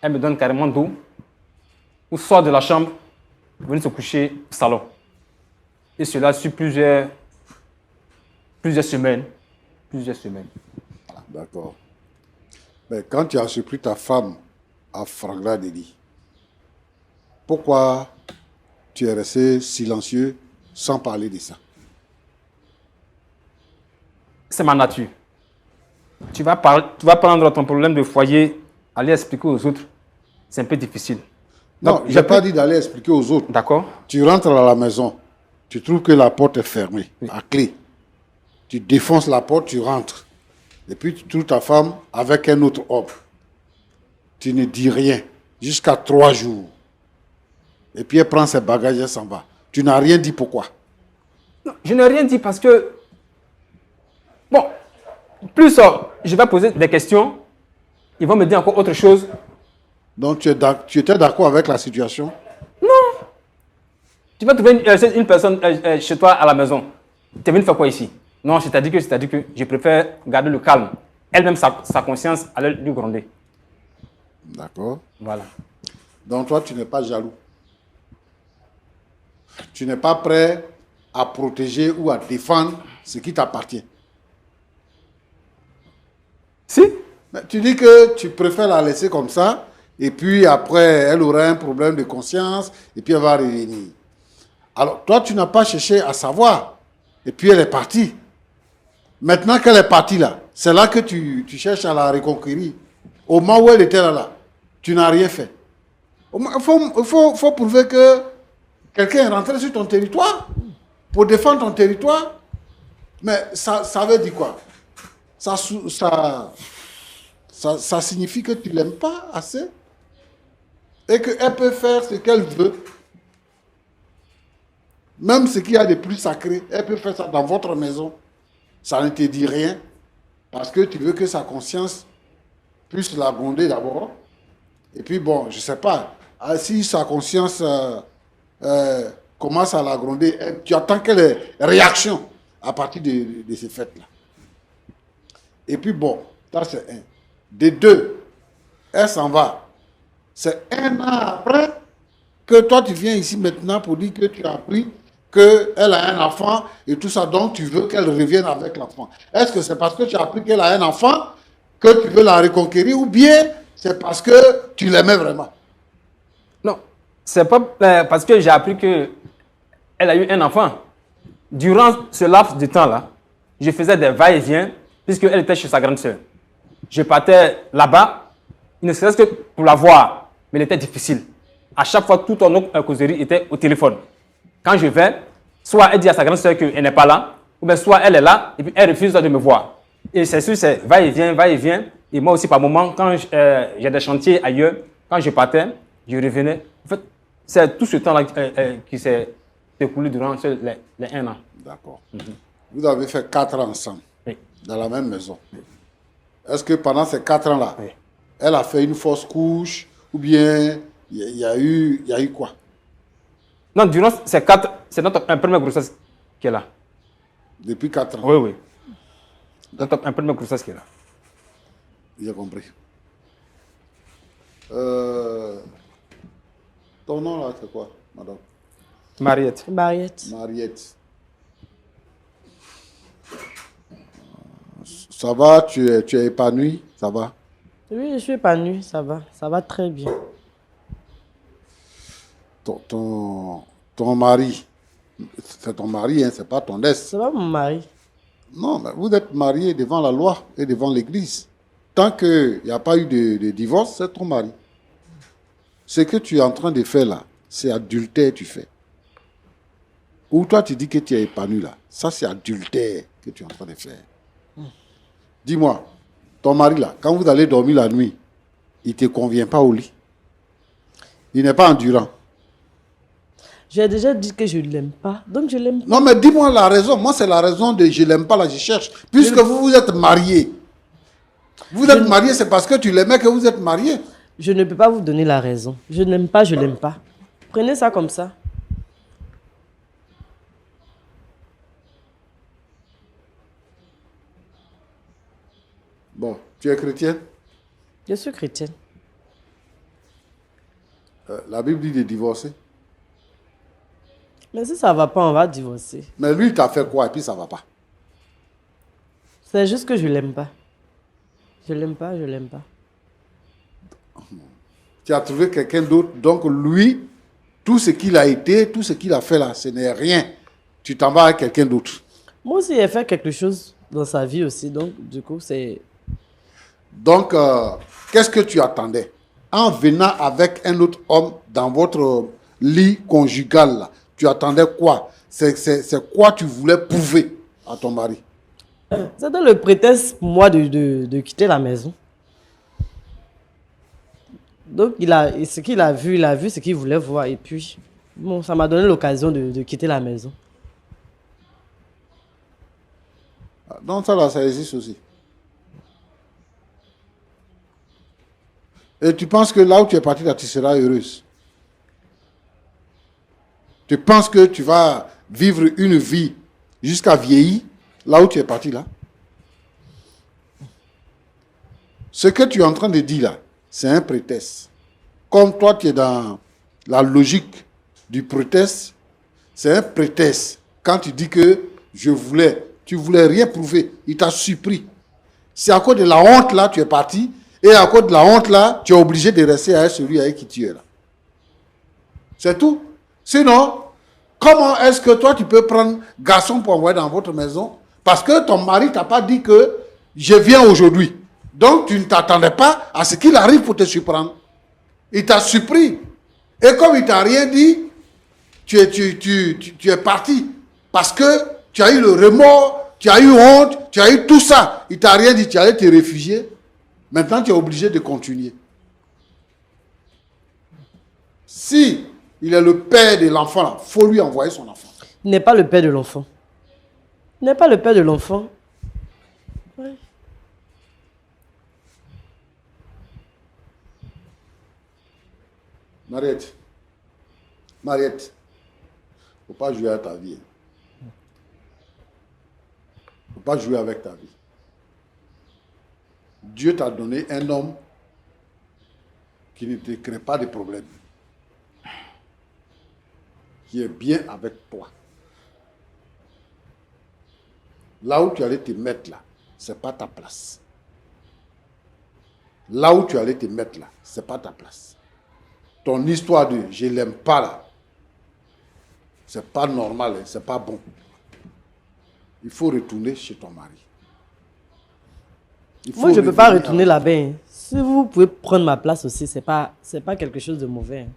Elle me donne carrément d'eau. Ou sort de la chambre, venir se coucher au salon. Et cela sur plusieurs semaines. Plusieurs semaines. Ah, d'accord. Mais quand tu as surpris ta femme à Frangra Dédi, pourquoi tu es resté silencieux sans parler de ça? C'est ma nature. Tu vas prendre ton problème de foyer, aller expliquer aux autres. C'est un peu difficile. Non, je n'ai pas dit d'aller expliquer aux autres. D'accord. Tu rentres à la maison, tu trouves que la porte est fermée, à clé. Tu défonces la porte, tu rentres. Et puis tu trouves ta femme avec un autre homme. Tu ne dis rien jusqu'à 3 jours. Et puis elle prend ses bagages et s'en va. Tu n'as rien dit pourquoi? Non, je n'ai rien dit parce que... Bon, plus je vais poser des questions, ils vont me dire encore autre chose. Donc tu étais d'accord avec la situation? Non. Tu vas trouver une personne chez toi à la maison. Tu es venu faire quoi ici? Non, c'est-à-dire que je préfère garder le calme. Elle-même, sa conscience allait lui gronder. D'accord. Voilà. Donc toi, tu n'es pas jaloux. Tu n'es pas prêt à protéger ou à défendre ce qui t'appartient. Si. Mais tu dis que tu préfères la laisser comme ça, et puis après, elle aura un problème de conscience, et puis elle va revenir. Alors, toi, tu n'as pas cherché à savoir, et puis elle est partie. Maintenant qu'elle est partie là, c'est là que tu cherches à la reconquérir. Au moment où elle était là, tu n'as rien fait. Il faut prouver que quelqu'un est rentré sur ton territoire pour défendre ton territoire. Mais ça veut dire quoi? Ça signifie que tu ne l'aimes pas assez et qu'elle peut faire ce qu'elle veut. Même ce qu'il y a de plus sacré, elle peut faire ça dans votre maison. Ça ne te dit rien parce que tu veux que sa conscience puisse la gronder d'abord. Et puis bon, je ne sais pas, si sa conscience commence à la gronder, tu attends qu'elle ait réaction à partir de ces faits-là. Et puis bon, ça c'est un. Des deux, elle s'en va. C'est 1 an après que toi tu viens ici maintenant pour dire que tu as appris qu'elle a un enfant et tout ça, donc tu veux qu'elle revienne avec l'enfant. Est-ce que c'est parce que tu as appris qu'elle a un enfant que tu veux la reconquérir ou bien c'est parce que tu l'aimais vraiment? Non, c'est pas parce que j'ai appris qu'elle a eu un enfant. Durant ce laps de temps-là, je faisais des va-et-vient puisqu'elle était chez sa grande sœur. Je partais là-bas, ne serait-ce que pour la voir, mais il était difficile. À chaque fois, toute notre causerie était au téléphone. Quand je vais, soit elle dit à sa grande sœur qu'elle n'est pas là, ou bien soit elle est là et puis elle refuse de me voir. Et c'est sûr, c'est va-et-vient, va-et-vient. Et moi aussi, par moment, quand j'ai des chantiers ailleurs, quand je partais, je revenais. En fait, c'est tout ce temps-là qui s'est écoulé durant les 1 an. D'accord. Vous avez fait 4 ans ensemble, Oui. dans la même maison. Oui. Est-ce que pendant ces 4 ans-là, Oui. elle a fait une fausse couche ou bien il y a eu quoi? Non, durant ces 4, c'est notre première grossesse qui est là. Depuis 4 ans? Oui, oui. Notre première grossesse qui est là. J'ai compris. Ton nom là, c'est quoi, madame? Mariette. Mariette. Ça va, tu es épanouie? Ça va? Oui, je suis épanouie, ça va très bien. Ton mari, c'est ton mari, hein, c'est pas ton ex. C'est pas mon mari. Non, mais vous êtes mariés devant la loi et devant l'église. Tant qu'il n'y a pas eu de divorce, c'est ton mari. Ce que tu es en train de faire là, c'est adultère tu fais. Ou toi tu dis que tu es épanoui là, ça c'est adultère que tu es en train de faire. Dis-moi, ton mari là, quand vous allez dormir la nuit, il ne te convient pas au lit. Il n'est pas endurant. J'ai déjà dit que je ne l'aime pas, donc je l'aime pas. Non, mais dis-moi la raison. Moi, c'est la raison de je l'aime pas là, je cherche. Puisque vous êtes mariés. Vous êtes mariés, c'est parce que tu l'aimais que vous êtes mariés. Je ne peux pas vous donner la raison. Je n'aime pas, je l'aime pas. Prenez ça comme ça. Bon, tu es chrétienne? Je suis chrétienne. La Bible dit de divorcer. Mais si ça ne va pas, on va divorcer. Mais lui, il t'a fait quoi et puis ça ne va pas. C'est juste que je ne l'aime pas. Je ne l'aime pas, je ne l'aime pas. Tu as trouvé quelqu'un d'autre. Donc lui, tout ce qu'il a été, tout ce qu'il a fait là, ce n'est rien. Tu t'en vas avec quelqu'un d'autre. Moi aussi, il a fait quelque chose dans sa vie aussi. Donc, du coup, c'est... Donc, qu'est-ce que tu attendais? En venant avec un autre homme dans votre lit conjugal, là, tu attendais quoi? C'est quoi tu voulais prouver à ton mari? C'était le prétexte pour moi de quitter la maison. Donc, ce qu'il a vu ce qu'il voulait voir. Et puis, bon, ça m'a donné l'occasion de quitter la maison. Donc, ça là, ça existe aussi. Et tu penses que là où tu es parti, là, tu seras heureuse? Tu penses que tu vas vivre une vie jusqu'à vieillir, là où tu es parti, là? Ce que tu es en train de dire, là, c'est un prétexte. Comme toi, tu es dans la logique du prétexte, c'est un prétexte. Quand tu dis que tu voulais rien prouver, il t'a surpris. C'est à cause de la honte, là, tu es parti. Et à cause de la honte, là, tu es obligé de rester avec celui avec qui tu es là. C'est tout. Sinon, comment est-ce que toi, tu peux prendre garçon pour envoyer dans votre maison? Parce que ton mari t'a pas dit que je viens aujourd'hui. Donc, tu ne t'attendais pas à ce qu'il arrive pour te surprendre. Il t'a surpris. Et comme il t'a rien dit, tu es parti. Parce que tu as eu le remords, tu as eu honte, tu as eu tout ça. Il t'a rien dit, tu allais te réfugier. Maintenant, tu es obligé de continuer. Si il est le père de l'enfant, il faut lui envoyer son enfant. Il n'est pas le père de l'enfant. Il n'est pas le père de l'enfant. Ouais. Mariette, il ne faut pas jouer à ta vie. Il ne faut pas jouer avec ta vie. Dieu t'a donné un homme qui ne te crée pas de problème, qui est bien avec toi. Là où tu allais te mettre là, ce n'est pas ta place. Là où tu allais te mettre là, ce n'est pas ta place. Ton histoire de je ne l'aime pas là, ce n'est pas normal, ce n'est pas bon. Il faut retourner chez ton mari. Moi, je ne peux pas retourner là-bas. Hein. Si vous pouvez prendre ma place aussi, ce n'est pas quelque chose de mauvais. Hein.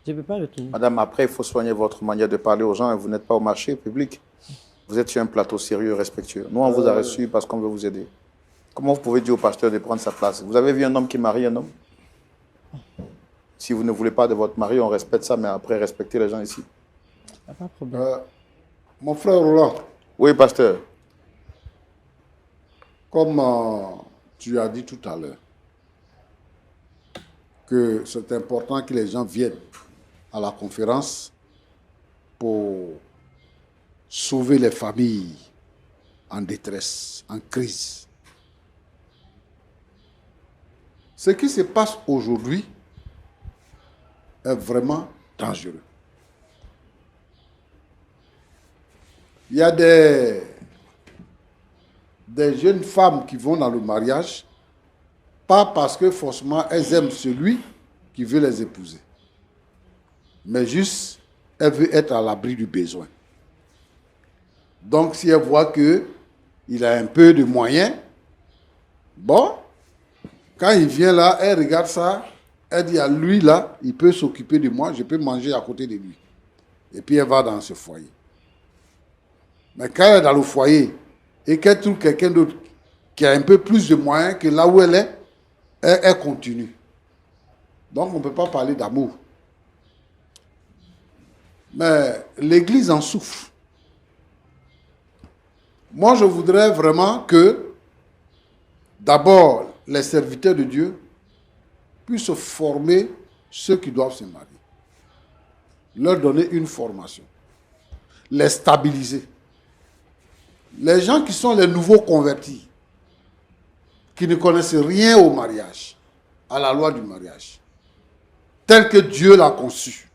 Je ne peux pas retourner. Madame, après, il faut soigner votre manière de parler aux gens et vous n'êtes pas au marché public. Vous êtes sur un plateau sérieux et respectueux. Nous, on vous a reçu parce qu'on veut vous aider. Comment vous pouvez dire au pasteur de prendre sa place? Vous avez vu un homme qui marie un homme? Si vous ne voulez pas de votre mari, on respecte ça, mais après, respectez les gens ici. Pas de problème. Mon frère Roland. Oui, pasteur. Comme tu as dit tout à l'heure, que c'est important que les gens viennent à la conférence pour sauver les familles en détresse, en crise. Ce qui se passe aujourd'hui est vraiment dangereux. Il y a des jeunes femmes qui vont dans le mariage, pas parce que forcément elles aiment celui qui veut les épouser, mais juste elles veulent être à l'abri du besoin. Donc si elles voient qu'il a un peu de moyens, bon, quand il vient là, elle regarde ça, elle dit à lui là, il peut s'occuper de moi, je peux manger à côté de lui. Et puis elle va dans ce foyer. Mais quand elle est dans le foyer et qu'elle trouve quelqu'un d'autre qui a un peu plus de moyens que là où elle est, elle continue. Donc on ne peut pas parler d'amour. Mais l'Église en souffre. Moi, je voudrais vraiment que, d'abord, les serviteurs de Dieu puissent former ceux qui doivent se marier. Leur donner une formation. Les stabiliser. Les gens qui sont les nouveaux convertis, qui ne connaissent rien au mariage, à la loi du mariage, tel que Dieu l'a conçu.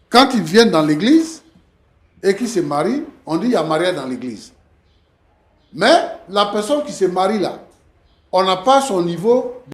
Quand ils viennent dans l'église et qu'ils se marient, on dit il y a mariage dans l'église. Mais la personne qui se marie là, on n'a pas son niveau